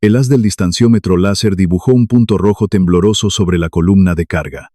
El haz del distanciómetro láser dibujó un punto rojo tembloroso sobre la columna de carga.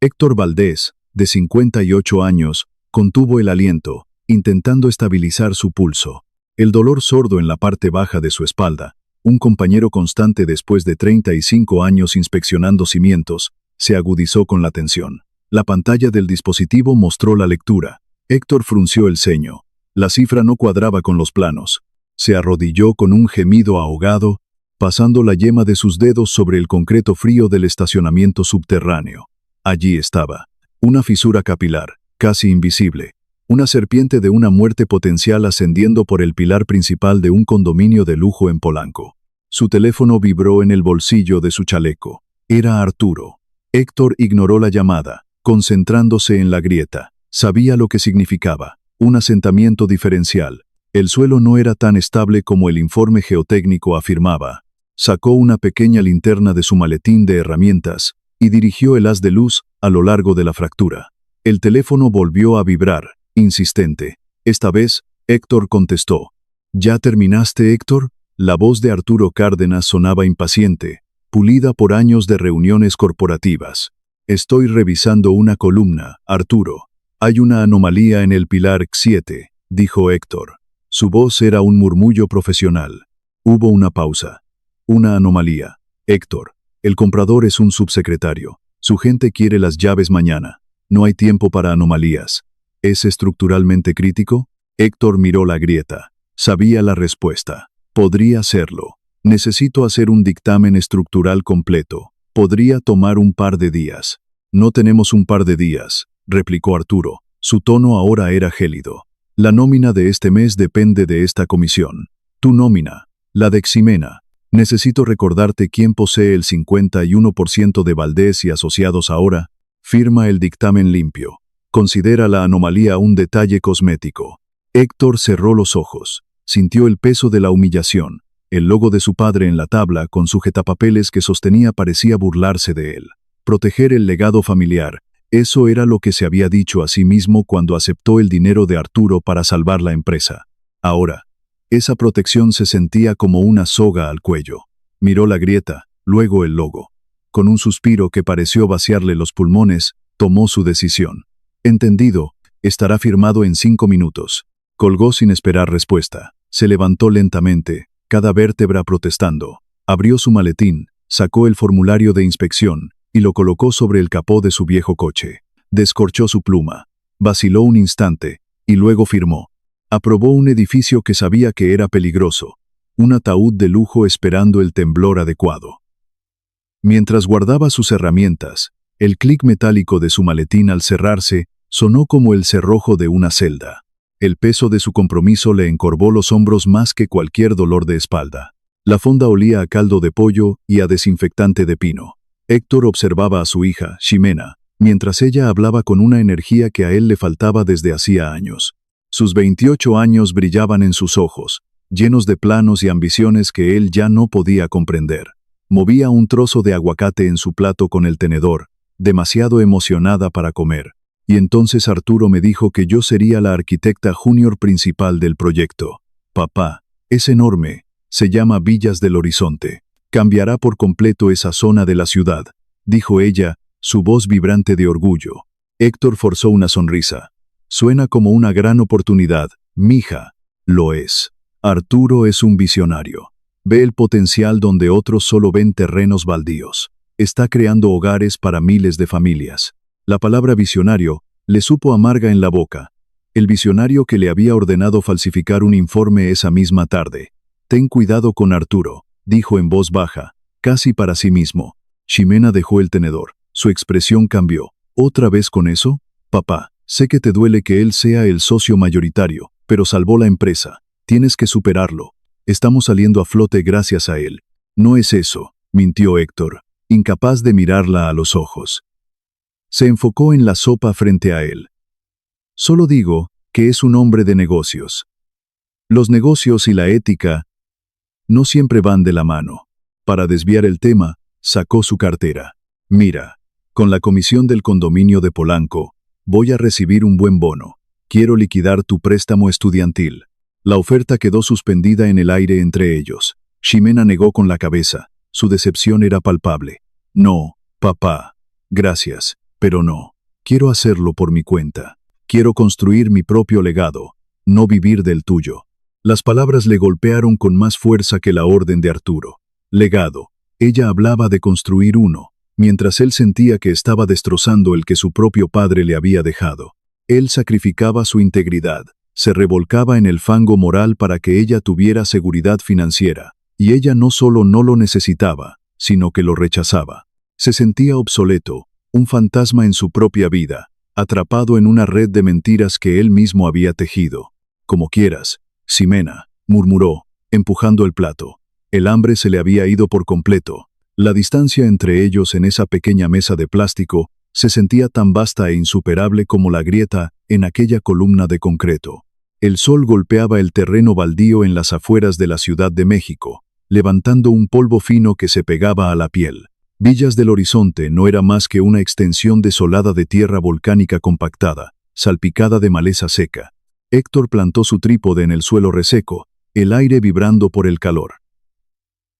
Héctor Valdés, de 58 años, contuvo el aliento, intentando estabilizar su pulso. El dolor sordo en la parte baja de su espalda, un compañero constante después de 35 años inspeccionando cimientos, se agudizó con la tensión. La pantalla del dispositivo mostró la lectura. Héctor frunció el ceño. La cifra no cuadraba con los planos. Se arrodilló con un gemido ahogado, pasando la yema de sus dedos sobre el concreto frío del estacionamiento subterráneo. Allí estaba. Una fisura capilar, casi invisible. Una serpiente de una muerte potencial ascendiendo por el pilar principal de un condominio de lujo en Polanco. Su teléfono vibró en el bolsillo de su chaleco. Era Arturo. Héctor ignoró la llamada, concentrándose en la grieta. Sabía lo que significaba. Un asentamiento diferencial. El suelo no era tan estable como el informe geotécnico afirmaba. Sacó una pequeña linterna de su maletín de herramientas y dirigió el haz de luz a lo largo de la fractura. El teléfono volvió a vibrar, insistente. Esta vez, Héctor contestó. ¿Ya terminaste, Héctor? La voz de Arturo Cárdenas sonaba impaciente, pulida por años de reuniones corporativas. Estoy revisando una columna, Arturo. Hay una anomalía en el pilar X7, dijo Héctor. Su voz era un murmullo profesional. Hubo una pausa. Una anomalía. Héctor, el comprador es un subsecretario. Su gente quiere las llaves mañana. No hay tiempo para anomalías. ¿Es estructuralmente crítico? Héctor miró la grieta. Sabía la respuesta. Podría serlo. Necesito hacer un dictamen estructural completo. Podría tomar un par de días. No tenemos un par de días, replicó Arturo. Su tono ahora era gélido. La nómina de este mes depende de esta comisión. Tu nómina, la de Ximena. Necesito recordarte quién posee el 51% de Valdés y Asociados ahora. Firma el dictamen limpio. Considera la anomalía un detalle cosmético. Héctor cerró los ojos. Sintió el peso de la humillación. El logo de su padre en la tabla con sujetapapeles que sostenía parecía burlarse de él. Proteger el legado familiar. Eso era lo que se había dicho a sí mismo cuando aceptó el dinero de Arturo para salvar la empresa. Ahora, esa protección se sentía como una soga al cuello. Miró la grieta, luego el logo. Con un suspiro que pareció vaciarle los pulmones, tomó su decisión. Entendido, estará firmado en 5 minutos. Colgó sin esperar respuesta. Se levantó lentamente, cada vértebra protestando. Abrió su maletín, sacó el formulario de inspección y lo colocó sobre el capó de su viejo coche. Descorchó su pluma. Vaciló un instante y luego firmó. Aprobó un edificio que sabía que era peligroso. Un ataúd de lujo esperando el temblor adecuado. Mientras guardaba sus herramientas, el clic metálico de su maletín al cerrarse sonó como el cerrojo de una celda. El peso de su compromiso le encorvó los hombros más que cualquier dolor de espalda. La fonda olía a caldo de pollo y a desinfectante de pino. Héctor observaba a su hija, Ximena, mientras ella hablaba con una energía que a él le faltaba desde hacía años. Sus 28 años brillaban en sus ojos, llenos de planos y ambiciones que él ya no podía comprender. Movía un trozo de aguacate en su plato con el tenedor, demasiado emocionada para comer. Y entonces Arturo me dijo que yo sería la arquitecta junior principal del proyecto. Papá, es enorme, se llama Villas del Horizonte. Cambiará por completo esa zona de la ciudad, dijo ella, su voz vibrante de orgullo. Héctor forzó una sonrisa. Suena como una gran oportunidad, mija. Lo es. Arturo es un visionario. Ve el potencial donde otros solo ven terrenos baldíos. Está creando hogares para miles de familias. La palabra visionario le supo amarga en la boca. El visionario que le había ordenado falsificar un informe esa misma tarde. Ten cuidado con Arturo, dijo en voz baja, casi para sí mismo. Ximena dejó el tenedor. Su expresión cambió. ¿Otra vez con eso? Papá, sé que te duele que él sea el socio mayoritario, pero salvó la empresa. Tienes que superarlo. Estamos saliendo a flote gracias a él. No es eso, mintió Héctor, incapaz de mirarla a los ojos. Se enfocó en la sopa frente a él. Solo digo que es un hombre de negocios. Los negocios y la ética no siempre van de la mano. Para desviar el tema, sacó su cartera. Mira, con la comisión del condominio de Polanco, voy a recibir un buen bono. Quiero liquidar tu préstamo estudiantil. La oferta quedó suspendida en el aire entre ellos. Ximena negó con la cabeza. Su decepción era palpable. No, papá. Gracias, pero no. Quiero hacerlo por mi cuenta. Quiero construir mi propio legado, no vivir del tuyo. Las palabras le golpearon con más fuerza que la orden de Arturo. Legado. Ella hablaba de construir uno, mientras él sentía que estaba destrozando el que su propio padre le había dejado. Él sacrificaba su integridad, se revolcaba en el fango moral para que ella tuviera seguridad financiera, y ella no solo no lo necesitaba, sino que lo rechazaba. Se sentía obsoleto, un fantasma en su propia vida, atrapado en una red de mentiras que él mismo había tejido. Como quieras, Ximena, murmuró, empujando el plato. El hambre se le había ido por completo. La distancia entre ellos en esa pequeña mesa de plástico se sentía tan vasta e insuperable como la grieta en aquella columna de concreto. El sol golpeaba el terreno baldío en las afueras de la Ciudad de México, levantando un polvo fino que se pegaba a la piel. Villas del Horizonte no era más que una extensión desolada de tierra volcánica compactada, salpicada de maleza seca. Héctor plantó su trípode en el suelo reseco, el aire vibrando por el calor.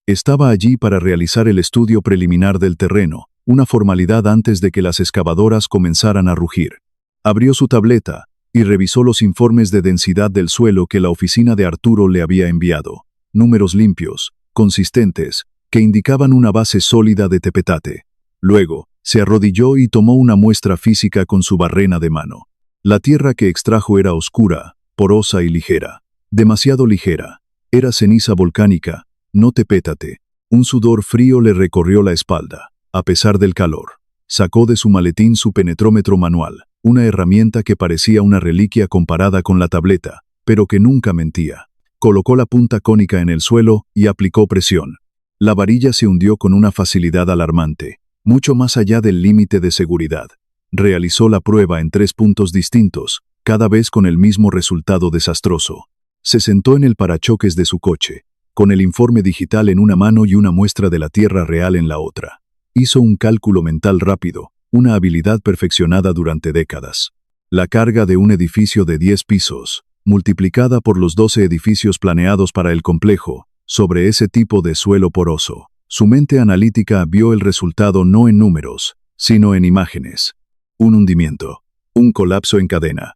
Estaba allí para realizar el estudio preliminar del terreno, una formalidad antes de que las excavadoras comenzaran a rugir. Abrió su tableta y revisó los informes de densidad del suelo que la oficina de Arturo le había enviado. Números limpios, consistentes, que indicaban una base sólida de tepetate. Luego, se arrodilló y tomó una muestra física con su barrena de mano. La tierra que extrajo era oscura, porosa y ligera. Demasiado ligera. Era ceniza volcánica, no tepetate. Un sudor frío le recorrió la espalda, a pesar del calor. Sacó de su maletín su penetrómetro manual, una herramienta que parecía una reliquia comparada con la tableta, pero que nunca mentía. Colocó la punta cónica en el suelo y aplicó presión. La varilla se hundió con una facilidad alarmante, mucho más allá del límite de seguridad. Realizó la prueba en 3 puntos distintos, cada vez con el mismo resultado desastroso. Se sentó en el parachoques de su coche, con el informe digital en una mano y una muestra de la tierra real en la otra. Hizo un cálculo mental rápido, una habilidad perfeccionada durante décadas. La carga de un edificio de 10 pisos, multiplicada por los 12 edificios planeados para el complejo, sobre ese tipo de suelo poroso. Su mente analítica vio el resultado no en números, sino en imágenes. Un hundimiento, un colapso en cadena.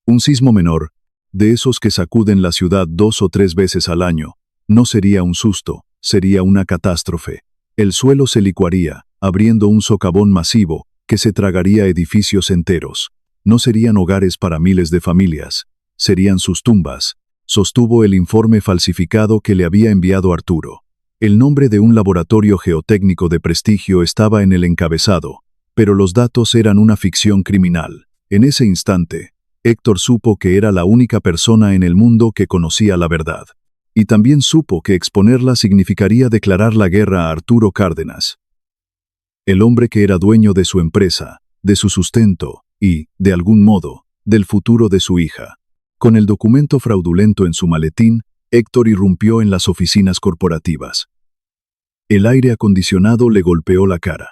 Un sismo menor, de esos que sacuden la ciudad 2 o 3 veces al año, no sería un susto, sería una catástrofe. El suelo se licuaría, abriendo un socavón masivo que se tragaría edificios enteros. No serían hogares para miles de familias, serían sus tumbas, sostuvo el informe falsificado que le había enviado Arturo. El nombre de un laboratorio geotécnico de prestigio estaba en el encabezado, pero los datos eran una ficción criminal. En ese instante, Héctor supo que era la única persona en el mundo que conocía la verdad. Y también supo que exponerla significaría declarar la guerra a Arturo Cárdenas. El hombre que era dueño de su empresa, de su sustento y, de algún modo, del futuro de su hija. Con el documento fraudulento en su maletín, Héctor irrumpió en las oficinas corporativas. El aire acondicionado le golpeó la cara.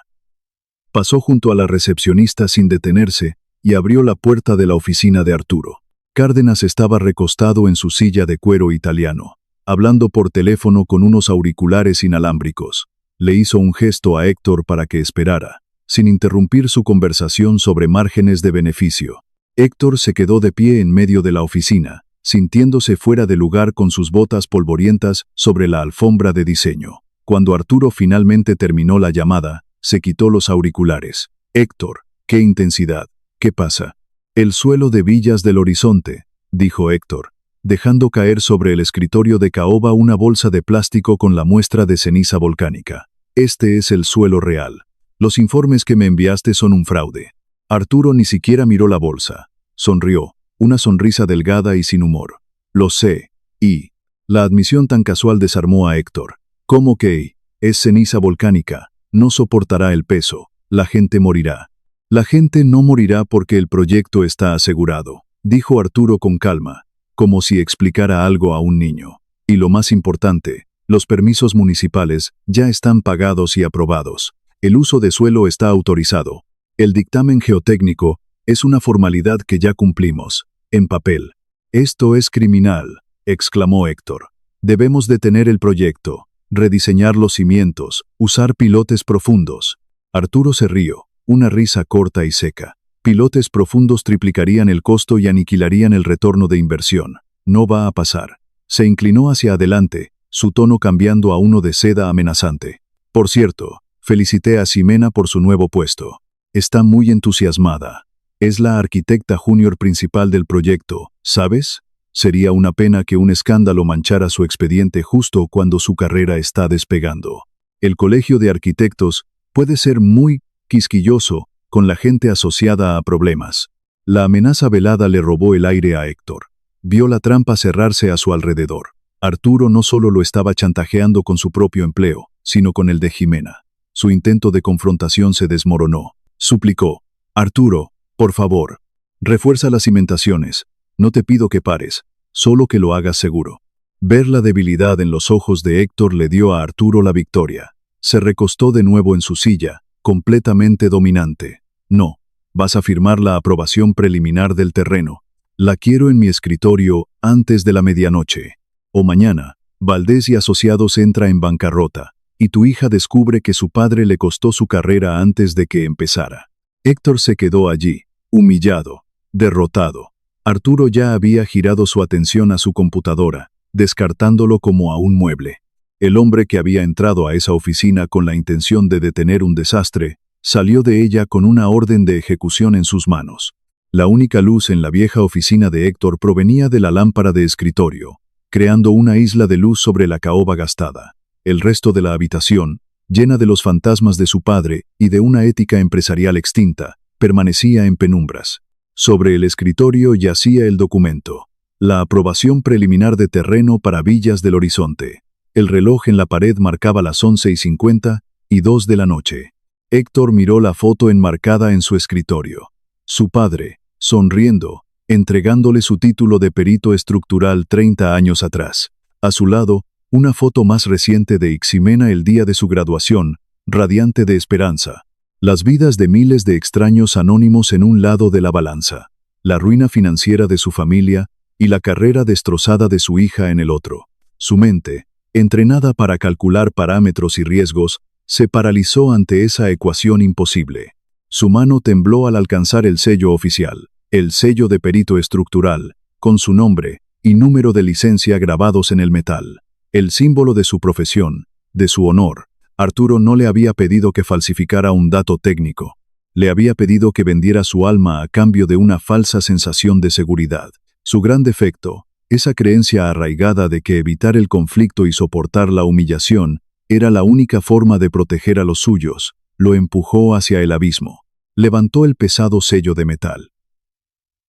Pasó junto a la recepcionista sin detenerse y abrió la puerta de la oficina de Arturo. Cárdenas estaba recostado en su silla de cuero italiano, hablando por teléfono con unos auriculares inalámbricos. Le hizo un gesto a Héctor para que esperara, sin interrumpir su conversación sobre márgenes de beneficio. Héctor se quedó de pie en medio de la oficina, sintiéndose fuera de lugar con sus botas polvorientas sobre la alfombra de diseño. Cuando Arturo finalmente terminó la llamada, se quitó los auriculares. Héctor, qué intensidad, ¿qué pasa? El suelo de Villas del Horizonte, dijo Héctor, dejando caer sobre el escritorio de caoba una bolsa de plástico con la muestra de ceniza volcánica. Este es el suelo real. Los informes que me enviaste son un fraude. Arturo ni siquiera miró la bolsa. Sonrió, una sonrisa delgada y sin humor. Lo sé, y... La admisión tan casual desarmó a Héctor. ¿Cómo que? Es ceniza volcánica. No soportará el peso. La gente morirá. La gente no morirá porque el proyecto está asegurado, dijo Arturo con calma, como si explicara algo a un niño. Y lo más importante, los permisos municipales ya están pagados y aprobados. El uso de suelo está autorizado. El dictamen geotécnico es una formalidad que ya cumplimos, en papel. Esto es criminal, exclamó Héctor. Debemos detener el proyecto, rediseñar los cimientos, usar pilotes profundos. Arturo se rió, una risa corta y seca. Pilotes profundos triplicarían el costo y aniquilarían el retorno de inversión. No va a pasar. Se inclinó hacia adelante, su tono cambiando a uno de seda amenazante. Por cierto, felicité a Ximena por su nuevo puesto. Está muy entusiasmada. Es la arquitecta junior principal del proyecto, ¿sabes? Sería una pena que un escándalo manchara su expediente justo cuando su carrera está despegando. El colegio de arquitectos puede ser muy quisquilloso con la gente asociada a problemas. La amenaza velada le robó el aire a Héctor. Vio la trampa cerrarse a su alrededor. Arturo no solo lo estaba chantajeando con su propio empleo, sino con el de Ximena. Su intento de confrontación se desmoronó. Suplicó: Arturo, por favor, refuerza las cimentaciones. No te pido que pares, solo que lo hagas seguro. Ver la debilidad en los ojos de Héctor le dio a Arturo la victoria. Se recostó de nuevo en su silla, completamente dominante. No, vas a firmar la aprobación preliminar del terreno. La quiero en mi escritorio antes de la medianoche. O mañana, Valdés y Asociados entra en bancarrota, y tu hija descubre que su padre le costó su carrera antes de que empezara. Héctor se quedó allí, humillado, derrotado. Arturo ya había girado su atención a su computadora, descartándolo como a un mueble. El hombre que había entrado a esa oficina con la intención de detener un desastre, salió de ella con una orden de ejecución en sus manos. La única luz en la vieja oficina de Héctor provenía de la lámpara de escritorio, creando una isla de luz sobre la caoba gastada. El resto de la habitación, llena de los fantasmas de su padre y de una ética empresarial extinta, permanecía en penumbras. Sobre el escritorio yacía el documento: la aprobación preliminar de terreno para Villas del Horizonte. El reloj en la pared marcaba las 11:52 de la noche. Héctor miró la foto enmarcada en su escritorio. Su padre, sonriendo, entregándole su título de perito estructural 30 años atrás. A su lado, una foto más reciente de Ximena el día de su graduación, radiante de esperanza. Las vidas de miles de extraños anónimos en un lado de la balanza, la ruina financiera de su familia y la carrera destrozada de su hija en el otro. Su mente, entrenada para calcular parámetros y riesgos, se paralizó ante esa ecuación imposible. Su mano tembló al alcanzar el sello oficial, el sello de perito estructural, con su nombre y número de licencia grabados en el metal, el símbolo de su profesión, de su honor. Arturo no le había pedido que falsificara un dato técnico. Le había pedido que vendiera su alma a cambio de una falsa sensación de seguridad. Su gran defecto, esa creencia arraigada de que evitar el conflicto y soportar la humillación era la única forma de proteger a los suyos, lo empujó hacia el abismo. Levantó el pesado sello de metal.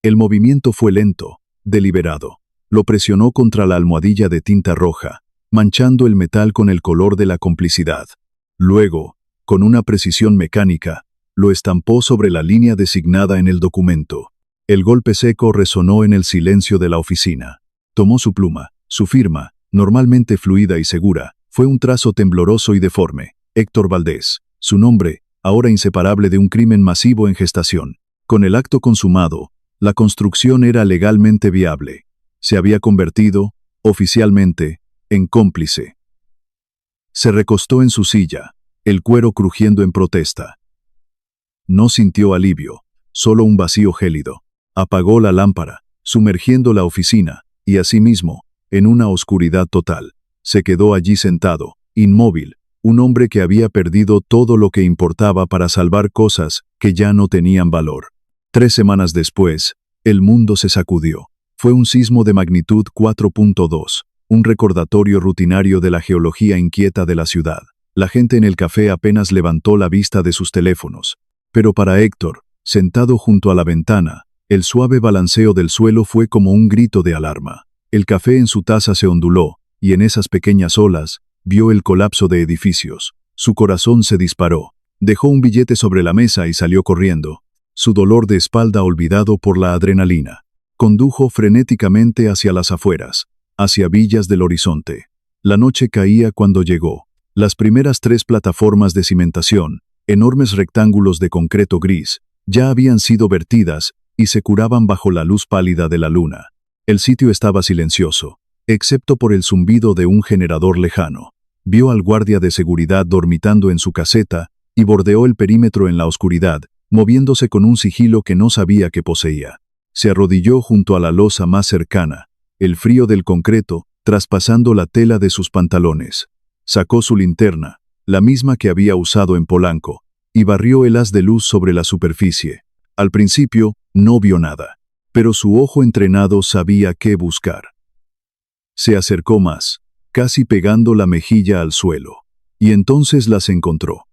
El movimiento fue lento, deliberado. Lo presionó contra la almohadilla de tinta roja, manchando el metal con el color de la complicidad. Luego, con una precisión mecánica, lo estampó sobre la línea designada en el documento. El golpe seco resonó en el silencio de la oficina. Tomó su pluma, su firma, normalmente fluida y segura, fue un trazo tembloroso y deforme. Héctor Valdés, su nombre, ahora inseparable de un crimen masivo en gestación. Con el acto consumado, la construcción era legalmente viable. Se había convertido, oficialmente, en cómplice. Se recostó en su silla, el cuero crujiendo en protesta. No sintió alivio, solo un vacío gélido. Apagó la lámpara, sumergiendo la oficina, y asimismo, en una oscuridad total. Se quedó allí sentado, inmóvil, un hombre que había perdido todo lo que importaba para salvar cosas que ya no tenían valor. 3 semanas después, el mundo se sacudió. Fue un sismo de magnitud 4.2. Un recordatorio rutinario de la geología inquieta de la ciudad. La gente en el café apenas levantó la vista de sus teléfonos. Pero para Héctor, sentado junto a la ventana, el suave balanceo del suelo fue como un grito de alarma. El café en su taza se onduló, y en esas pequeñas olas, vio el colapso de edificios. Su corazón se disparó. Dejó un billete sobre la mesa y salió corriendo. Su dolor de espalda olvidado por la adrenalina. Condujo frenéticamente hacia las afueras, hacia Villas del Horizonte. La noche caía cuando llegó. Las primeras 3 plataformas de cimentación, enormes rectángulos de concreto gris, ya habían sido vertidas y se curaban bajo la luz pálida de la luna. El sitio estaba silencioso. excepto por el zumbido de un generador lejano. Vio al guardia de seguridad dormitando en su caseta y bordeó el perímetro en la oscuridad, moviéndose con un sigilo que no sabía que poseía. Se arrodilló junto a la losa más cercana, el frío del concreto traspasando la tela de sus pantalones. Sacó su linterna, la misma que había usado en Polanco, y barrió el haz de luz sobre la superficie. Al principio, no vio nada, pero su ojo entrenado sabía qué buscar. Se acercó más, casi pegando la mejilla al suelo, y entonces las encontró.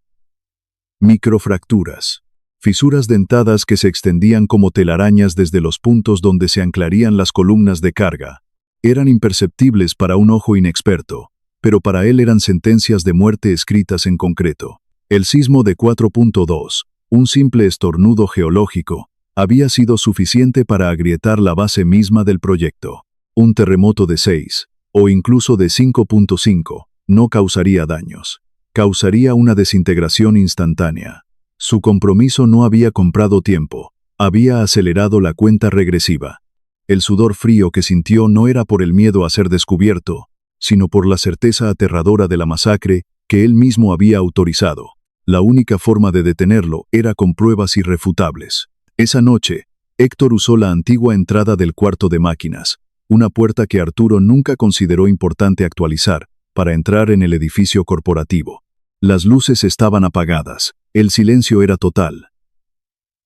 Microfracturas. Fisuras dentadas que se extendían como telarañas desde los puntos donde se anclarían las columnas de carga. Eran imperceptibles para un ojo inexperto, pero para él eran sentencias de muerte escritas en concreto. El sismo de 4.2, un simple estornudo geológico, había sido suficiente para agrietar la base misma del proyecto. Un terremoto de 6, o incluso de 5.5, no causaría daños. Causaría una desintegración instantánea. Su compromiso no había comprado tiempo, había acelerado la cuenta regresiva. El sudor frío que sintió no era por el miedo a ser descubierto, sino por la certeza aterradora de la masacre que él mismo había autorizado. La única forma de detenerlo era con pruebas irrefutables. Esa noche, Héctor usó la antigua entrada del cuarto de máquinas, una puerta que Arturo nunca consideró importante actualizar, para entrar en el edificio corporativo. Las luces estaban apagadas, el silencio era total.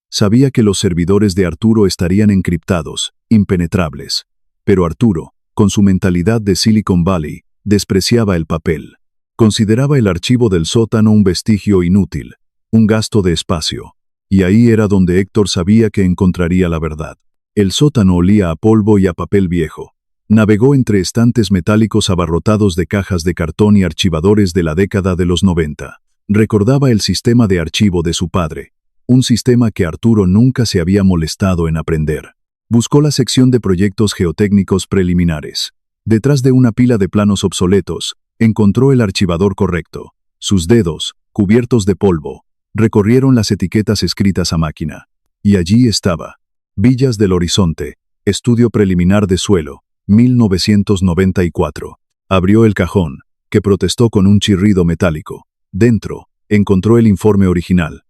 Sabía que los servidores de Arturo estarían encriptados, impenetrables. Pero Arturo, con su mentalidad de Silicon Valley, despreciaba el papel. Consideraba el archivo del sótano un vestigio inútil, un gasto de espacio. Y ahí era donde Héctor sabía que encontraría la verdad. El sótano olía a polvo y a papel viejo. Navegó entre estantes metálicos abarrotados de cajas de cartón y archivadores de la década de los 90. Recordaba el sistema de archivo de su padre, un sistema que Arturo nunca se había molestado en aprender. Buscó la sección de proyectos geotécnicos preliminares. Detrás de una pila de planos obsoletos, encontró el archivador correcto. Sus dedos, cubiertos de polvo, recorrieron las etiquetas escritas a máquina. Y allí estaba. Villas del Horizonte, estudio preliminar de suelo, 1994. Abrió el cajón, que protestó con un chirrido metálico. Dentro, encontró el informe original.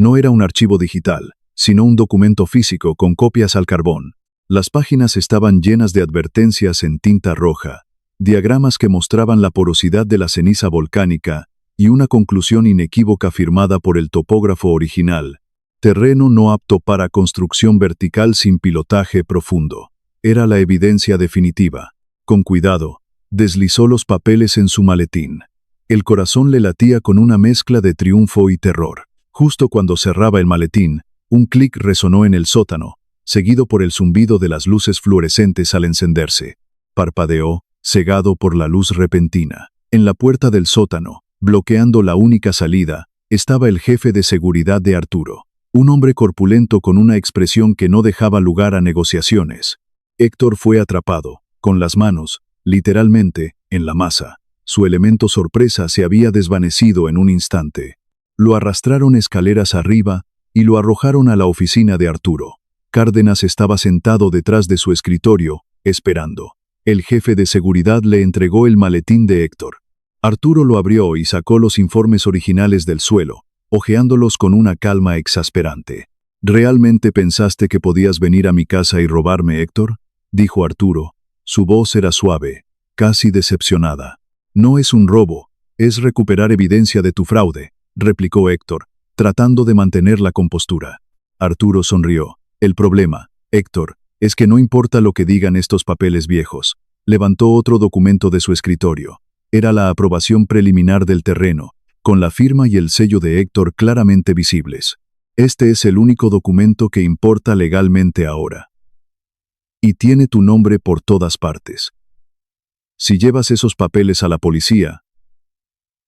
No era un archivo digital, sino un documento físico con copias al carbón. Las páginas estaban llenas de advertencias en tinta roja, diagramas que mostraban la porosidad de la ceniza volcánica y una conclusión inequívoca firmada por el topógrafo original. Terreno no apto para construcción vertical sin pilotaje profundo. Era la evidencia definitiva. Con cuidado, deslizó los papeles en su maletín. El corazón le latía con una mezcla de triunfo y terror. Justo cuando cerraba el maletín, un clic resonó en el sótano, seguido por el zumbido de las luces fluorescentes al encenderse. Parpadeó, cegado por la luz repentina. En la puerta del sótano, bloqueando la única salida, estaba el jefe de seguridad de Arturo. Un hombre corpulento con una expresión que no dejaba lugar a negociaciones. Héctor fue atrapado, con las manos, literalmente, en la masa. Su elemento sorpresa se había desvanecido en un instante. Lo arrastraron escaleras arriba y lo arrojaron a la oficina de Arturo. Cárdenas estaba sentado detrás de su escritorio, esperando. El jefe de seguridad le entregó el maletín de Héctor. Arturo lo abrió y sacó los informes originales del suelo, hojeándolos con una calma exasperante. ¿Realmente pensaste que podías venir a mi casa y robarme, Héctor?, dijo Arturo. Su voz era suave, casi decepcionada. No es un robo, es recuperar evidencia de tu fraude, replicó Héctor, tratando de mantener la compostura. Arturo sonrió. El problema, Héctor, es que no importa lo que digan estos papeles viejos. Levantó otro documento de su escritorio. Era la aprobación preliminar del terreno, con la firma y el sello de Héctor claramente visibles. Este es el único documento que importa legalmente ahora. Y tiene tu nombre por todas partes. Si llevas esos papeles a la policía,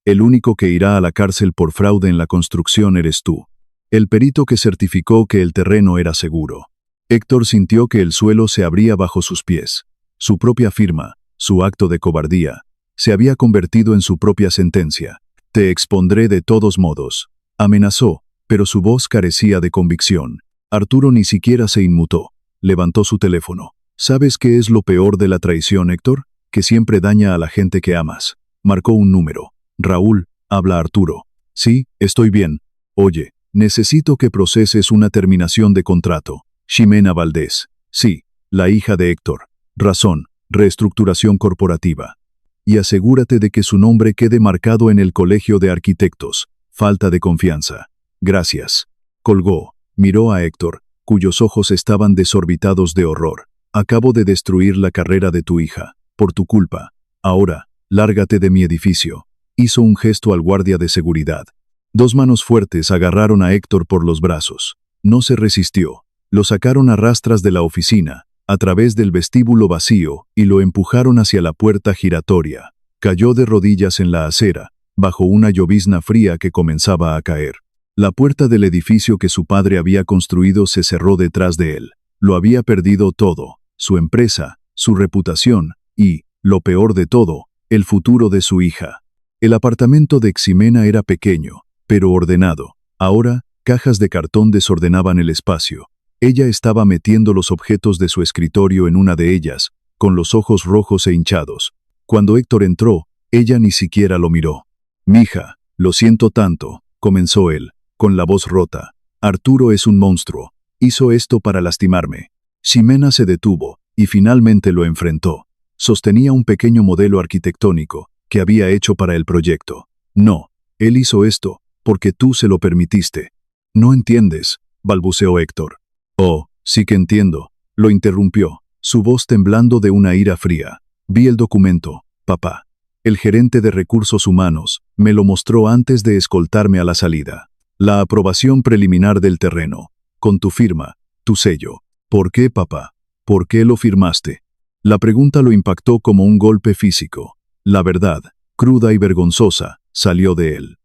el único que irá a la cárcel por fraude en la construcción eres tú. El perito que certificó que el terreno era seguro. Héctor sintió que el suelo se abría bajo sus pies. Su propia firma, su acto de cobardía, se había convertido en su propia sentencia. Te expondré de todos modos. Amenazó, pero su voz carecía de convicción. Arturo ni siquiera se inmutó. Levantó su teléfono. ¿Sabes qué es lo peor de la traición, Héctor? que siempre daña a la gente que amas. Marcó un número. Raúl, habla Arturo. Sí, estoy bien. Oye, necesito que proceses una terminación de contrato. Ximena Valdés. Sí, la hija de Héctor. Razón, reestructuración corporativa. Y asegúrate de que su nombre quede marcado en el Colegio de Arquitectos. Falta de confianza. Gracias. Colgó. Miró a Héctor, cuyos ojos estaban desorbitados de horror. Acabo de destruir la carrera de tu hija. Por tu culpa. Ahora, lárgate de mi edificio. Hizo un gesto al guardia de seguridad. Dos manos fuertes agarraron a Héctor por los brazos. No se resistió. Lo sacaron a rastras de la oficina, a través del vestíbulo vacío, y lo empujaron hacia la puerta giratoria. Cayó de rodillas en la acera, bajo una llovizna fría que comenzaba a caer. La puerta del edificio que su padre había construido se cerró detrás de él. Lo había perdido todo, su empresa, su reputación y, lo peor de todo, el futuro de su hija. El apartamento de Ximena era pequeño, pero ordenado. Ahora, cajas de cartón desordenaban el espacio. Ella estaba metiendo los objetos de su escritorio en una de ellas, con los ojos rojos e hinchados. Cuando Héctor entró, ella ni siquiera lo miró. «Mija, lo siento tanto», comenzó él, con la voz rota. «Arturo es un monstruo. Hizo esto para lastimarme». Ximena se detuvo, y finalmente lo enfrentó. Sostenía un pequeño modelo arquitectónico, que había hecho para el proyecto. «No, él hizo esto, porque tú se lo permitiste». «No entiendes», balbuceó Héctor. «Oh, sí que entiendo», lo interrumpió, su voz temblando de una ira fría. «Vi el documento, papá. El gerente de recursos humanos me lo mostró antes de escoltarme a la salida. La aprobación preliminar del terreno, con tu firma, tu sello. ¿Por qué, papá? ¿Por qué lo firmaste?» La pregunta lo impactó como un golpe físico. La verdad, cruda y vergonzosa, salió de él.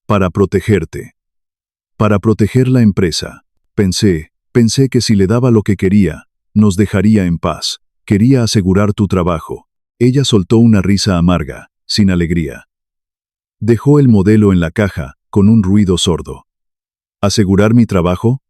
«Para protegerte. Para proteger la empresa. Pensé que si le daba lo que quería, nos dejaría en paz. Quería asegurar tu trabajo». Ella soltó una risa amarga, sin alegría. Dejó el modelo en la caja, con un ruido sordo. ¿Asegurar mi trabajo?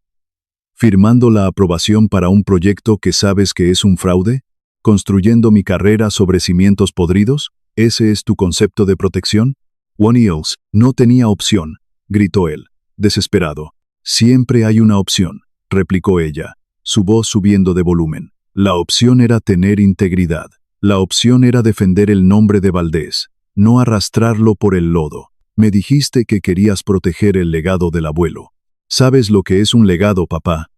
¿Firmando la aprobación para un proyecto que sabes que es un fraude? ¿Construyendo mi carrera sobre cimientos podridos? ¿Ese es tu concepto de protección? One Hills no tenía opción, gritó él, desesperado. «Siempre hay una opción», replicó ella, su voz subiendo de volumen. La opción era tener integridad. La opción era defender el nombre de Valdés, no arrastrarlo por el lodo. Me dijiste que querías proteger el legado del abuelo. ¿Sabes lo que es un legado, papá?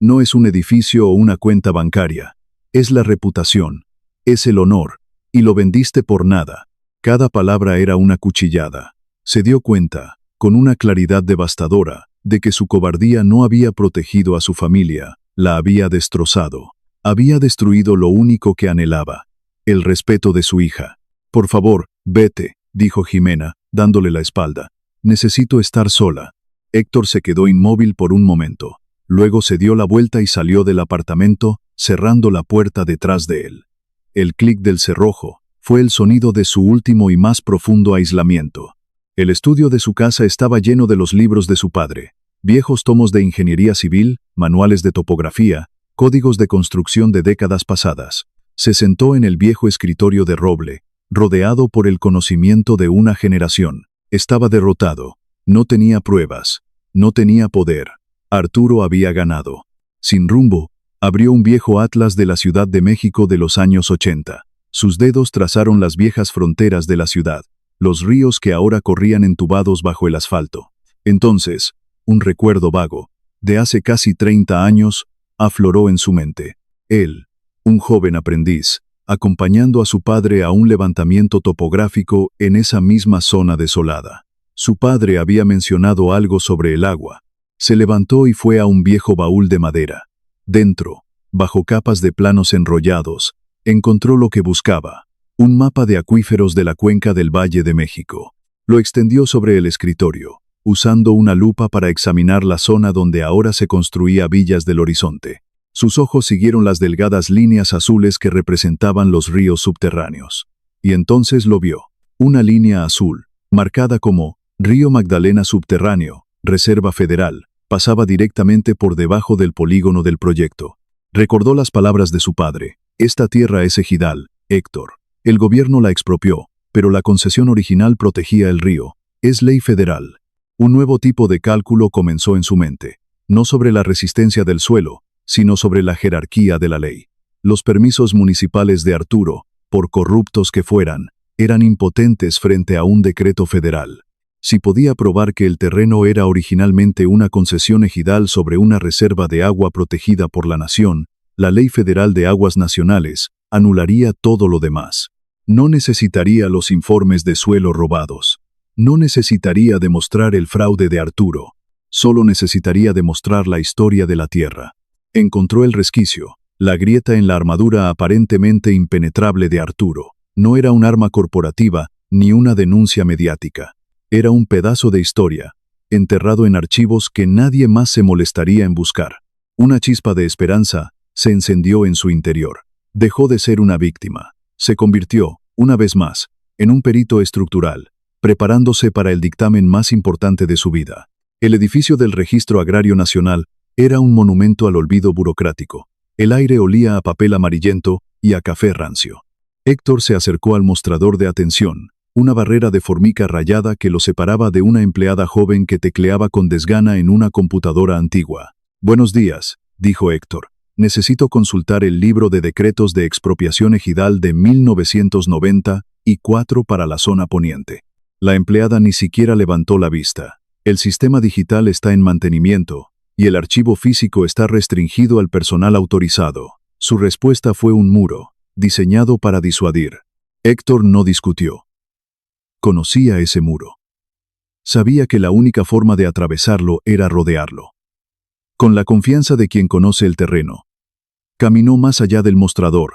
No es un edificio o una cuenta bancaria. Es la reputación, es el honor, y lo vendiste por nada. Cada palabra era una cuchillada. Se dio cuenta, con una claridad devastadora, de que su cobardía no había protegido a su familia, la había destrozado. Había destruido lo único que anhelaba, el respeto de su hija. «Por favor, vete», dijo Ximena, dándole la espalda. «Necesito estar sola». Héctor se quedó inmóvil por un momento. Luego se dio la vuelta y salió del apartamento, cerrando la puerta detrás de él. El clic del cerrojo fue el sonido de su último y más profundo aislamiento. El estudio de su casa estaba lleno de los libros de su padre, viejos tomos de ingeniería civil, manuales de topografía, códigos de construcción de décadas pasadas. Se sentó en el viejo escritorio de roble, rodeado por el conocimiento de una generación. Estaba derrotado. No tenía pruebas. No tenía poder. Arturo había ganado. Sin rumbo, abrió un viejo atlas de la Ciudad de México de los años 80. Sus dedos trazaron las viejas fronteras de la ciudad, los ríos que ahora corrían entubados bajo el asfalto. Entonces, un recuerdo vago, de hace casi 30 años, afloró en su mente. Él, un joven aprendiz, acompañando a su padre a un levantamiento topográfico en esa misma zona desolada. Su padre había mencionado algo sobre el agua. Se levantó y fue a un viejo baúl de madera. Dentro, bajo capas de planos enrollados, encontró lo que buscaba, un mapa de acuíferos de la cuenca del Valle de México. Lo extendió sobre el escritorio, usando una lupa para examinar la zona donde ahora se construía Villas del Horizonte. Sus ojos siguieron las delgadas líneas azules que representaban los ríos subterráneos. Y entonces lo vio. Una línea azul, marcada como Río Magdalena Subterráneo, Reserva Federal, pasaba directamente por debajo del polígono del proyecto. Recordó las palabras de su padre. «Esta tierra es ejidal, Héctor. El gobierno la expropió, pero la concesión original protegía el río. Es ley federal. Un nuevo tipo de cálculo comenzó en su mente, no sobre la resistencia del suelo, sino sobre la jerarquía de la ley. Los permisos municipales de Arturo, por corruptos que fueran, eran impotentes frente a un decreto federal. Si podía probar que el terreno era originalmente una concesión ejidal sobre una reserva de agua protegida por la nación, la Ley Federal de Aguas Nacionales anularía todo lo demás. No necesitaría los informes de suelo robados. No necesitaría demostrar el fraude de Arturo. Solo necesitaría demostrar la historia de la tierra. Encontró el resquicio, la grieta en la armadura aparentemente impenetrable de Arturo. No era un arma corporativa ni una denuncia mediática. Era un pedazo de historia, enterrado en archivos que nadie más se molestaría en buscar. Una chispa de esperanza se encendió en su interior. Dejó de ser una víctima. Se convirtió, una vez más, en un perito estructural, preparándose para el dictamen más importante de su vida. El edificio del Registro Agrario Nacional era un monumento al olvido burocrático. El aire olía a papel amarillento y a café rancio. Héctor se acercó al mostrador de atención, una barrera de formica rayada que lo separaba de una empleada joven que tecleaba con desgana en una computadora antigua. «Buenos días», dijo Héctor. «Necesito consultar el libro de decretos de expropiación ejidal de 1994 para la zona poniente». La empleada ni siquiera levantó la vista. «El sistema digital está en mantenimiento, y el archivo físico está restringido al personal autorizado». Su respuesta fue un muro, diseñado para disuadir. Héctor no discutió. Conocía ese muro. Sabía que la única forma de atravesarlo era rodearlo. Con la confianza de quien conoce el terreno, caminó más allá del mostrador,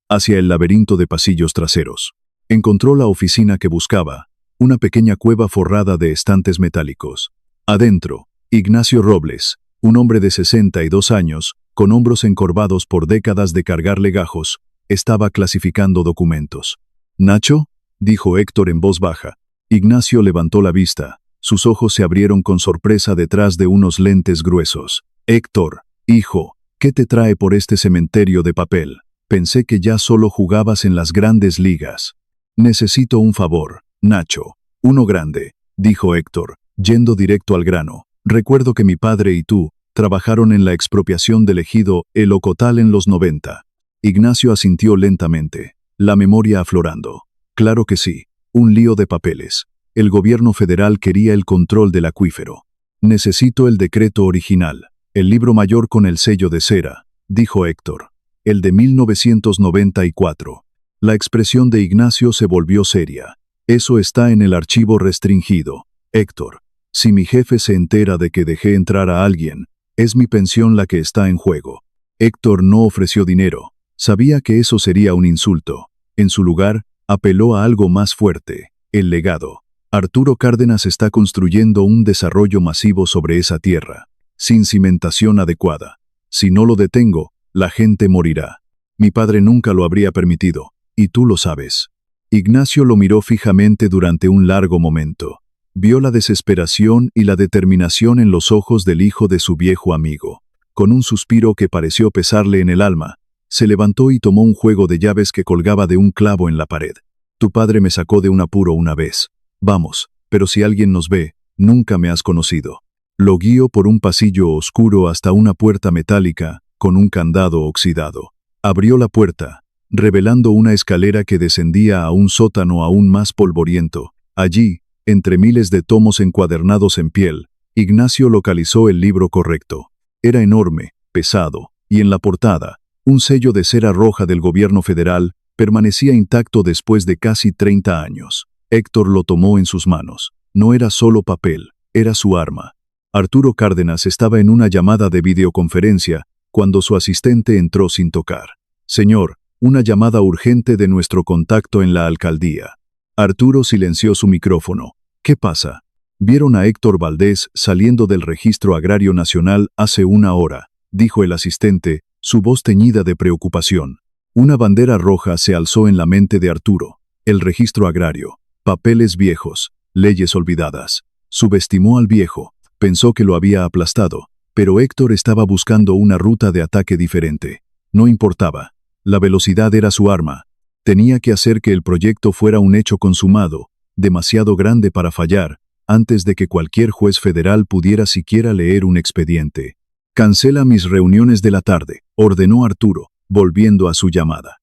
hacia el laberinto de pasillos traseros. Encontró la oficina que buscaba, una pequeña cueva forrada de estantes metálicos. Adentro, Ignacio Robles, un hombre de 62 años, con hombros encorvados por décadas de cargar legajos, estaba clasificando documentos. «¿Nacho?», dijo Héctor en voz baja. Ignacio levantó la vista. Sus ojos se abrieron con sorpresa detrás de unos lentes gruesos. «Héctor, hijo, ¿qué te trae por este cementerio de papel? Pensé que ya solo jugabas en las grandes ligas». «Necesito un favor, Nacho». «Uno grande», dijo Héctor, yendo directo al grano. «Recuerdo que mi padre y tú trabajaron en la expropiación del ejido El Ocotal en los 90. Ignacio asintió lentamente, la memoria aflorando. «Claro que sí, un lío de papeles. El gobierno federal quería el control del acuífero. Necesito el decreto original, el libro mayor con el sello de cera», dijo Héctor. «El de 1994. La expresión de Ignacio se volvió seria. «Eso está en el archivo restringido, Héctor. Si mi jefe se entera de que dejé entrar a alguien, es mi pensión la que está en juego». Héctor no ofreció dinero. Sabía que eso sería un insulto. En su lugar, apeló a algo más fuerte, el legado. Arturo Cárdenas está construyendo un desarrollo masivo sobre esa tierra, sin cimentación adecuada. Si no lo detengo, la gente morirá. Mi padre nunca lo habría permitido, y tú lo sabes». Ignacio lo miró fijamente durante un largo momento. Vio la desesperación y la determinación en los ojos del hijo de su viejo amigo. Con un suspiro que pareció pesarle en el alma, se levantó y tomó un juego de llaves que colgaba de un clavo en la pared. «Tu padre me sacó de un apuro una vez. Vamos, pero si alguien nos ve, nunca me has conocido». Lo guió por un pasillo oscuro hasta una puerta metálica, con un candado oxidado. Abrió la puerta, revelando una escalera que descendía a un sótano aún más polvoriento. Allí, entre miles de tomos encuadernados en piel, Ignacio localizó el libro correcto. Era enorme, pesado, y en la portada, un sello de cera roja del gobierno federal permanecía intacto después de casi 30 años. Héctor lo tomó en sus manos. No era solo papel, era su arma. Arturo Cárdenas estaba en una llamada de videoconferencia cuando su asistente entró sin tocar. «Señor, una llamada urgente de nuestro contacto en la alcaldía». Arturo silenció su micrófono. «¿Qué pasa?». «Vieron a Héctor Valdés saliendo del Registro Agrario Nacional hace una hora», dijo el asistente, su voz teñida de preocupación. Una bandera roja se alzó en la mente de Arturo. El registro agrario, papeles viejos, leyes olvidadas. Subestimó al viejo, pensó que lo había aplastado, pero Héctor estaba buscando una ruta de ataque diferente. No importaba. La velocidad era su arma. Tenía que hacer que el proyecto fuera un hecho consumado, demasiado grande para fallar, antes de que cualquier juez federal pudiera siquiera leer un expediente. «Cancela mis reuniones de la tarde», ordenó Arturo, volviendo a su llamada.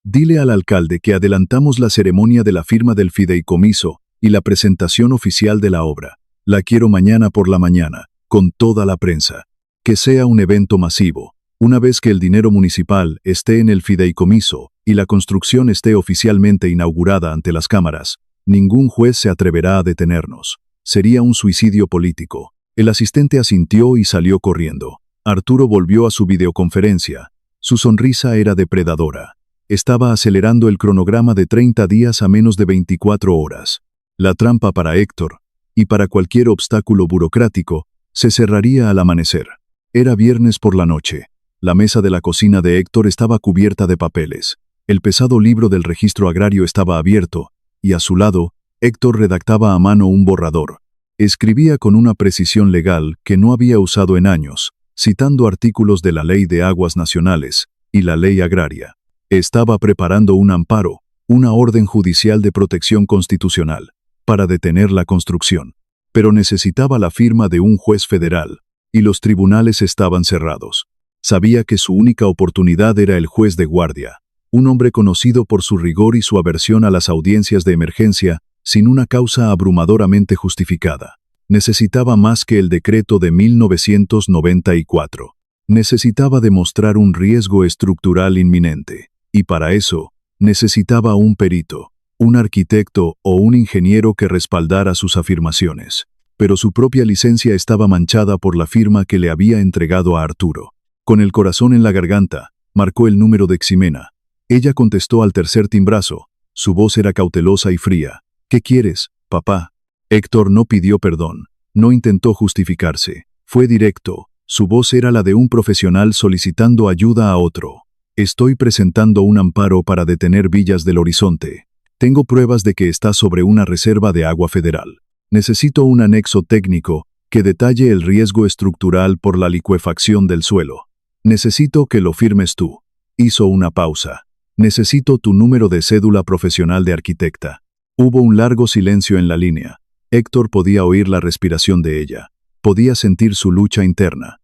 «Dile al alcalde que adelantamos la ceremonia de la firma del fideicomiso y la presentación oficial de la obra. La quiero mañana por la mañana, con toda la prensa. Que sea un evento masivo. Una vez que el dinero municipal esté en el fideicomiso y la construcción esté oficialmente inaugurada ante las cámaras, ningún juez se atreverá a detenernos. Sería un suicidio político». El asistente asintió y salió corriendo. Arturo volvió a su videoconferencia. Su sonrisa era depredadora. Estaba acelerando el cronograma de 30 días a menos de 24 horas. La trampa para Héctor, y para cualquier obstáculo burocrático, se cerraría al amanecer. Era viernes por la noche. La mesa de la cocina de Héctor estaba cubierta de papeles. El pesado libro del registro agrario estaba abierto, y a su lado, Héctor redactaba a mano un borrador. Escribía con una precisión legal que no había usado en años, citando artículos de la Ley de Aguas Nacionales y la Ley Agraria. Estaba preparando un amparo, una orden judicial de protección constitucional, para detener la construcción. Pero necesitaba la firma de un juez federal, y los tribunales estaban cerrados. Sabía que su única oportunidad era el juez de guardia, un hombre conocido por su rigor y su aversión a las audiencias de emergencia, sin una causa abrumadoramente justificada. Necesitaba más que el decreto de 1994. Necesitaba demostrar un riesgo estructural inminente, y para eso, necesitaba un perito, un arquitecto o un ingeniero que respaldara sus afirmaciones. Pero su propia licencia estaba manchada por la firma que le había entregado a Arturo. Con el corazón en la garganta, marcó el número de Ximena. Ella contestó al tercer timbrazo. Su voz era cautelosa y fría. «¿Qué quieres, papá?» Héctor no pidió perdón, no intentó justificarse. Fue directo. Su voz era la de un profesional solicitando ayuda a otro. «Estoy presentando un amparo para detener Villas del Horizonte. Tengo pruebas de que está sobre una reserva de agua federal. Necesito un anexo técnico que detalle el riesgo estructural por la licuefacción del suelo. Necesito que lo firmes tú». Hizo una pausa. «Necesito tu número de cédula profesional de arquitecta». Hubo un largo silencio en la línea. Héctor podía oír la respiración de ella. Podía sentir su lucha interna.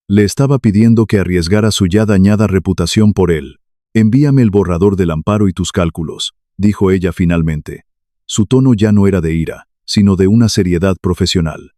Le estaba pidiendo que arriesgara su ya dañada reputación por él. «Envíame el borrador del amparo y tus cálculos», dijo ella finalmente. Su tono ya no era de ira, sino de una seriedad profesional.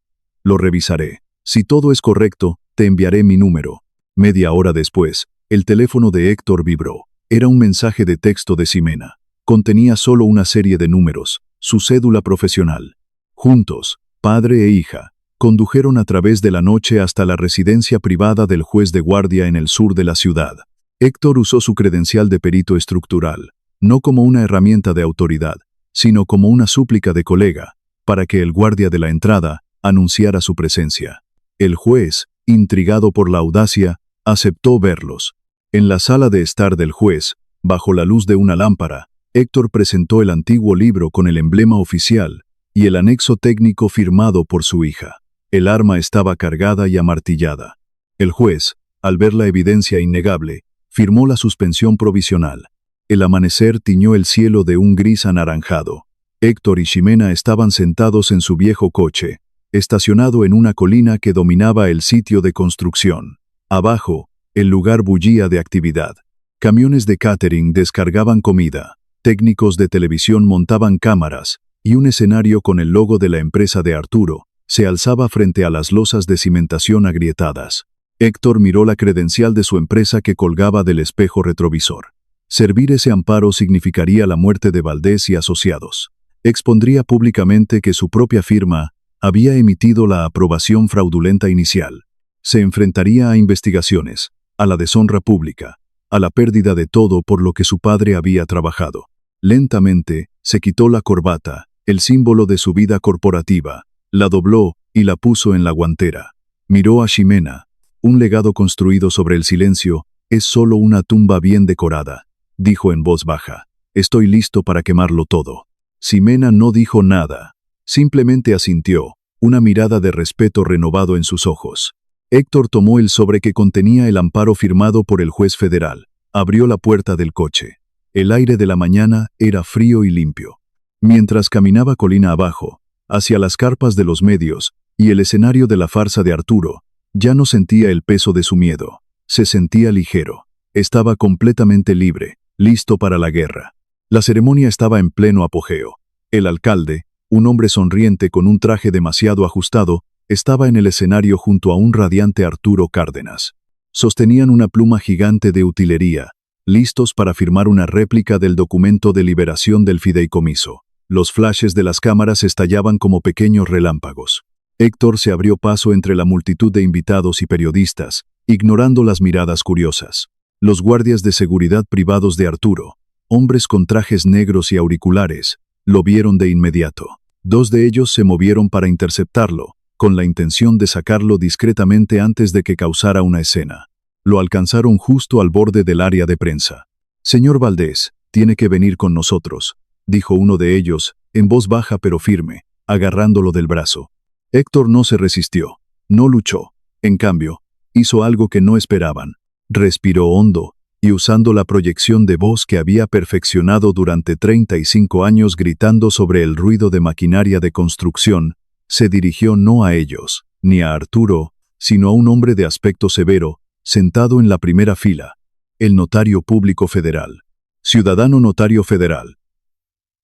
«Lo revisaré. Si todo es correcto, te enviaré mi número». Media hora después, el teléfono de Héctor vibró. Era un mensaje de texto de Ximena. Contenía solo una serie de números, su cédula profesional. Juntos, padre e hija, condujeron a través de la noche hasta la residencia privada del juez de guardia en el sur de la ciudad. Héctor usó su credencial de perito estructural, no como una herramienta de autoridad, sino como una súplica de colega, para que el guardia de la entrada anunciara su presencia. El juez, intrigado por la audacia, aceptó verlos. En la sala de estar del juez, bajo la luz de una lámpara, Héctor presentó el antiguo libro con el emblema oficial y el anexo técnico firmado por su hija. El arma estaba cargada y amartillada. El juez, al ver la evidencia innegable, firmó la suspensión provisional. El amanecer tiñó el cielo de un gris anaranjado. Héctor y Ximena estaban sentados en su viejo coche, estacionado en una colina que dominaba el sitio de construcción. Abajo, el lugar bullía de actividad. Camiones de catering descargaban comida. Técnicos de televisión montaban cámaras, y un escenario con el logo de la empresa de Arturo se alzaba frente a las losas de cimentación agrietadas. Héctor miró la credencial de su empresa que colgaba del espejo retrovisor. Servir ese amparo significaría la muerte de Valdés y asociados. Expondría públicamente que su propia firma había emitido la aprobación fraudulenta inicial. Se enfrentaría a investigaciones, a la deshonra pública, a la pérdida de todo por lo que su padre había trabajado. Lentamente, se quitó la corbata, el símbolo de su vida corporativa, la dobló y la puso en la guantera. Miró a Ximena. «Un legado construido sobre el silencio es solo una tumba bien decorada», dijo en voz baja. «Estoy listo para quemarlo todo». Ximena no dijo nada. Simplemente asintió, una mirada de respeto renovado en sus ojos. Héctor tomó el sobre que contenía el amparo firmado por el juez federal. Abrió la puerta del coche. El aire de la mañana era frío y limpio. Mientras caminaba colina abajo, hacia las carpas de los medios y el escenario de la farsa de Arturo, ya no sentía el peso de su miedo. Se sentía ligero. Estaba completamente libre, listo para la guerra. La ceremonia estaba en pleno apogeo. El alcalde, un hombre sonriente con un traje demasiado ajustado, estaba en el escenario junto a un radiante Arturo Cárdenas. Sostenían una pluma gigante de utilería, listos para firmar una réplica del documento de liberación del fideicomiso. Los flashes de las cámaras estallaban como pequeños relámpagos. Héctor se abrió paso entre la multitud de invitados y periodistas, ignorando las miradas curiosas. Los guardias de seguridad privados de Arturo, hombres con trajes negros y auriculares, lo vieron de inmediato. 2 de ellos se movieron para interceptarlo, con la intención de sacarlo discretamente antes de que causara una escena. Lo alcanzaron justo al borde del área de prensa. «Señor Valdés, tiene que venir con nosotros», dijo uno de ellos, en voz baja pero firme, agarrándolo del brazo. Héctor no se resistió, no luchó. En cambio, hizo algo que no esperaban. Respiró hondo, y usando la proyección de voz que había perfeccionado durante 35 años gritando sobre el ruido de maquinaria de construcción, se dirigió no a ellos, ni a Arturo, sino a un hombre de aspecto severo, sentado en la primera fila, el notario público federal. «Ciudadano notario federal.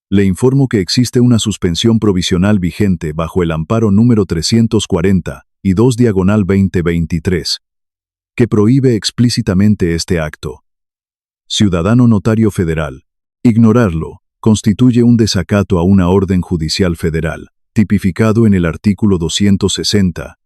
Le informo que existe una suspensión provisional vigente bajo el amparo número 340 y 2/2023, que prohíbe explícitamente este acto. Ciudadano notario federal. Ignorarlo constituye un desacato a una orden judicial federal, tipificado en el artículo 260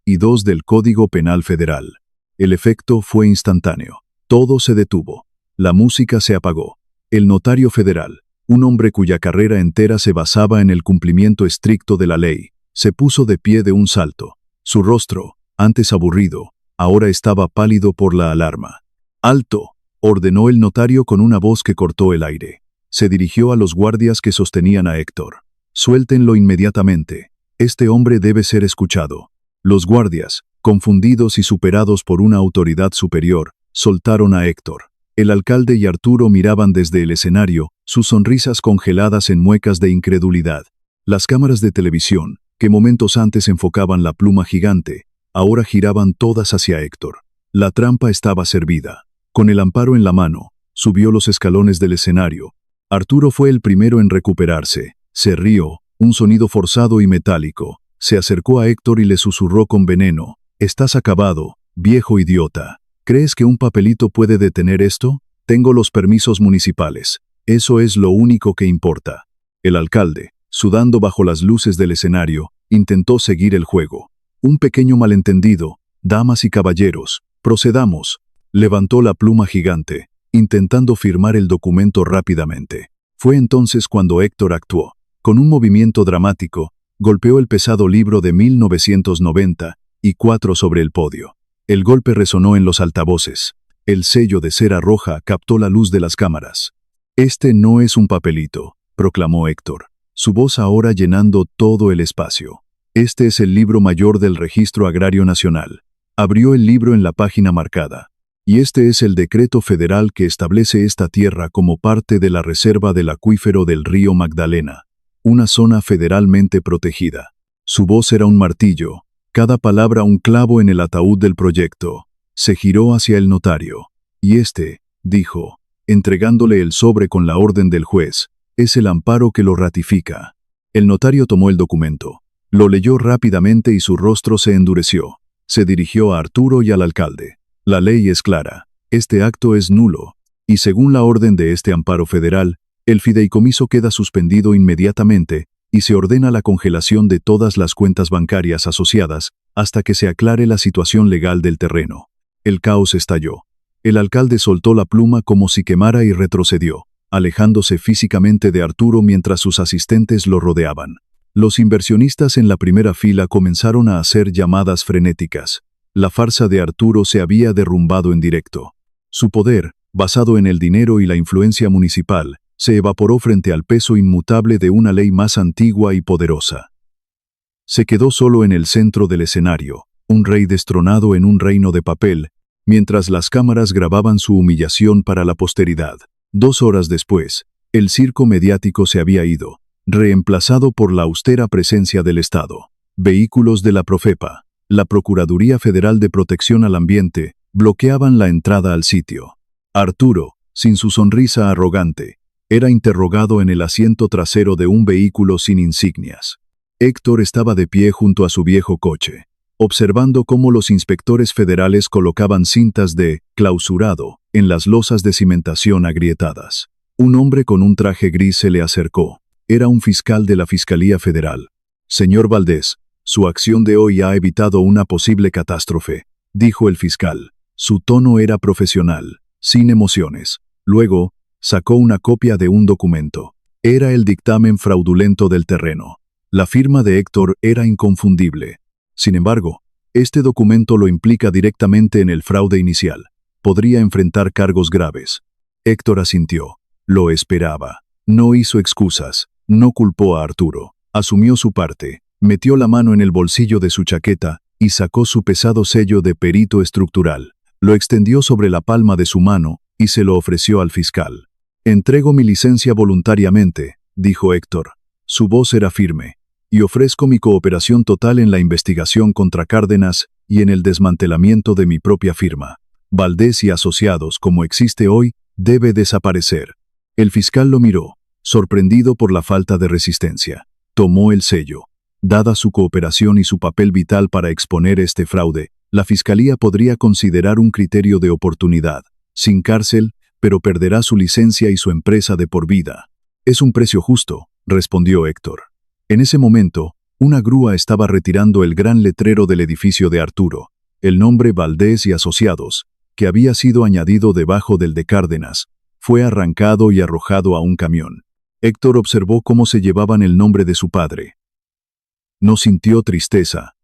del Código Penal Federal. El efecto fue instantáneo. Todo se detuvo. La música se apagó. El notario federal, un hombre cuya carrera entera se basaba en el cumplimiento estricto de la ley, se puso de pie de un salto. Su rostro, antes aburrido, ahora estaba pálido por la alarma. «¡Alto!», ordenó el notario con una voz que cortó el aire. Se dirigió a los guardias que sostenían a Héctor. «Suéltenlo inmediatamente. Este hombre debe ser escuchado». Los guardias, confundidos y superados por una autoridad superior, soltaron a Héctor. El alcalde y Arturo miraban desde el escenario, sus sonrisas congeladas en muecas de incredulidad. Las cámaras de televisión, que momentos antes enfocaban la pluma gigante, ahora giraban todas hacia Héctor. La trampa estaba servida. Con el amparo en la mano, subió los escalones del escenario. Arturo fue el primero en recuperarse. Se rió, un sonido forzado y metálico. Se acercó a Héctor y le susurró con veneno: «Estás acabado, viejo idiota. ¿Crees que un papelito puede detener esto? Tengo los permisos municipales. Eso es lo único que importa». El alcalde, sudando bajo las luces del escenario, intentó seguir el juego. «Un pequeño malentendido. Damas y caballeros, procedamos». Levantó la pluma gigante, intentando firmar el documento rápidamente. Fue entonces cuando Héctor actuó. Con un movimiento dramático, golpeó el pesado libro de 1994 sobre el podio. El golpe resonó en los altavoces. El sello de cera roja captó la luz de las cámaras. «Este no es un papelito», proclamó Héctor, su voz ahora llenando todo el espacio. «Este es el libro mayor del Registro Agrario Nacional». Abrió el libro en la página marcada. «Y este es el decreto federal que establece esta tierra como parte de la reserva del acuífero del río Magdalena, una zona federalmente protegida». Su voz era un martillo, cada palabra un clavo en el ataúd del proyecto. Se giró hacia el notario. «Y este», dijo, entregándole el sobre con la orden del juez, «es el amparo que lo ratifica». El notario tomó el documento. Lo leyó rápidamente y su rostro se endureció. Se dirigió a Arturo y al alcalde. «La ley es clara. Este acto es nulo, y según la orden de este amparo federal, el fideicomiso queda suspendido inmediatamente y se ordena la congelación de todas las cuentas bancarias asociadas hasta que se aclare la situación legal del terreno». El caos estalló. El alcalde soltó la pluma como si quemara y retrocedió, alejándose físicamente de Arturo mientras sus asistentes lo rodeaban. Los inversionistas en la primera fila comenzaron a hacer llamadas frenéticas. La farsa de Arturo se había derrumbado en directo. Su poder, basado en el dinero y la influencia municipal, se evaporó frente al peso inmutable de una ley más antigua y poderosa. Se quedó solo en el centro del escenario, un rey destronado en un reino de papel, mientras las cámaras grababan su humillación para la posteridad. 2 horas después, el circo mediático se había ido, reemplazado por la austera presencia del Estado. Vehículos de la Profepa, la Procuraduría Federal de Protección al Ambiente, bloqueaban la entrada al sitio. Arturo, sin su sonrisa arrogante, era interrogado en el asiento trasero de un vehículo sin insignias. Héctor estaba de pie junto a su viejo coche, observando cómo los inspectores federales colocaban cintas de clausurado en las losas de cimentación agrietadas. Un hombre con un traje gris se le acercó. Era un fiscal de la Fiscalía Federal. «Señor Valdés, su acción de hoy ha evitado una posible catástrofe», dijo el fiscal. Su tono era profesional, sin emociones. Luego, sacó una copia de un documento. Era el dictamen fraudulento del terreno. La firma de Héctor era inconfundible. Sin embargo, este documento lo implica directamente en el fraude inicial. Podría enfrentar cargos graves. Héctor asintió. Lo esperaba. No hizo excusas. No culpó a Arturo. Asumió su parte. Metió la mano en el bolsillo de su chaqueta y sacó su pesado sello de perito estructural. Lo extendió sobre la palma de su mano y se lo ofreció al fiscal. «Entrego mi licencia voluntariamente», dijo Héctor. Su voz era firme. «Y ofrezco mi cooperación total en la investigación contra Cárdenas y en el desmantelamiento de mi propia firma. Valdés y Asociados, como existe hoy, debe desaparecer». El fiscal lo miró, sorprendido por la falta de resistencia. Tomó el sello. Dada su cooperación y su papel vital para exponer este fraude, la Fiscalía podría considerar un criterio de oportunidad. Sin cárcel, pero perderá su licencia y su empresa de por vida. «Es un precio justo», respondió Héctor. En ese momento, una grúa estaba retirando el gran letrero del edificio de Arturo, el nombre Valdés y Asociados, que había sido añadido debajo del de Cárdenas, fue arrancado y arrojado a un camión. Héctor observó cómo se llevaban el nombre de su padre. No sintió tristeza.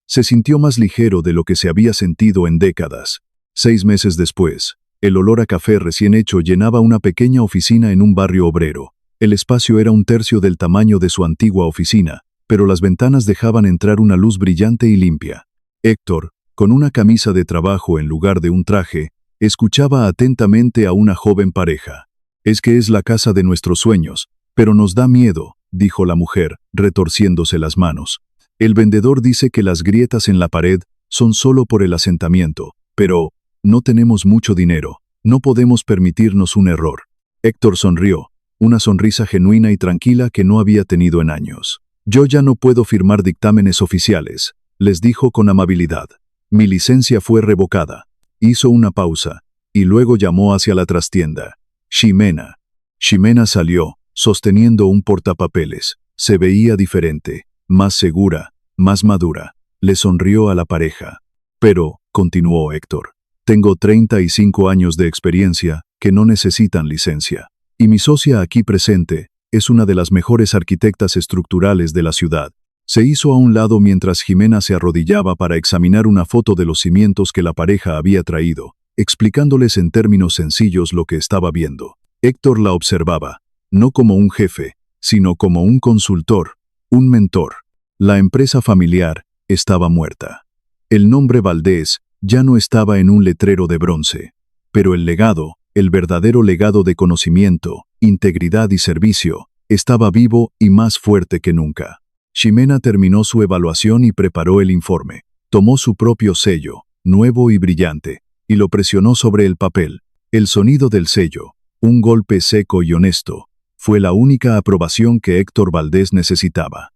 Se sintió más ligero de lo que se había sentido en décadas. 6 meses después, el olor a café recién hecho llenaba una pequeña oficina en un barrio obrero. El espacio era 1/3 del tamaño de su antigua oficina, pero las ventanas dejaban entrar una luz brillante y limpia. Héctor, con una camisa de trabajo en lugar de un traje, escuchaba atentamente a una joven pareja. «Es que es la casa de nuestros sueños, pero nos da miedo», dijo la mujer, retorciéndose las manos. «El vendedor dice que las grietas en la pared son solo por el asentamiento, pero no tenemos mucho dinero, no podemos permitirnos un error». Héctor sonrió, una sonrisa genuina y tranquila que no había tenido en años. «Yo ya no puedo firmar dictámenes oficiales», les dijo con amabilidad. «Mi licencia fue revocada». Hizo una pausa, y luego llamó hacia la trastienda. «Ximena». Ximena salió, sosteniendo un portapapeles. Se veía diferente, más segura, más madura. Le sonrió a la pareja. «Pero», continuó Héctor, «tengo 35 años de experiencia que no necesitan licencia. Y mi socia aquí presente es una de las mejores arquitectas estructurales de la ciudad». Se hizo a un lado mientras Ximena se arrodillaba para examinar una foto de los cimientos que la pareja había traído, explicándoles en términos sencillos lo que estaba viendo. Héctor la observaba, no como un jefe, sino como un consultor, un mentor. La empresa familiar estaba muerta. El nombre Valdés ya no estaba en un letrero de bronce, pero el legado, el verdadero legado de conocimiento, integridad y servicio, estaba vivo y más fuerte que nunca. Ximena terminó su evaluación y preparó el informe. Tomó su propio sello, nuevo y brillante, y lo presionó sobre el papel. El sonido del sello, un golpe seco y honesto, fue la única aprobación que Héctor Valdés necesitaba.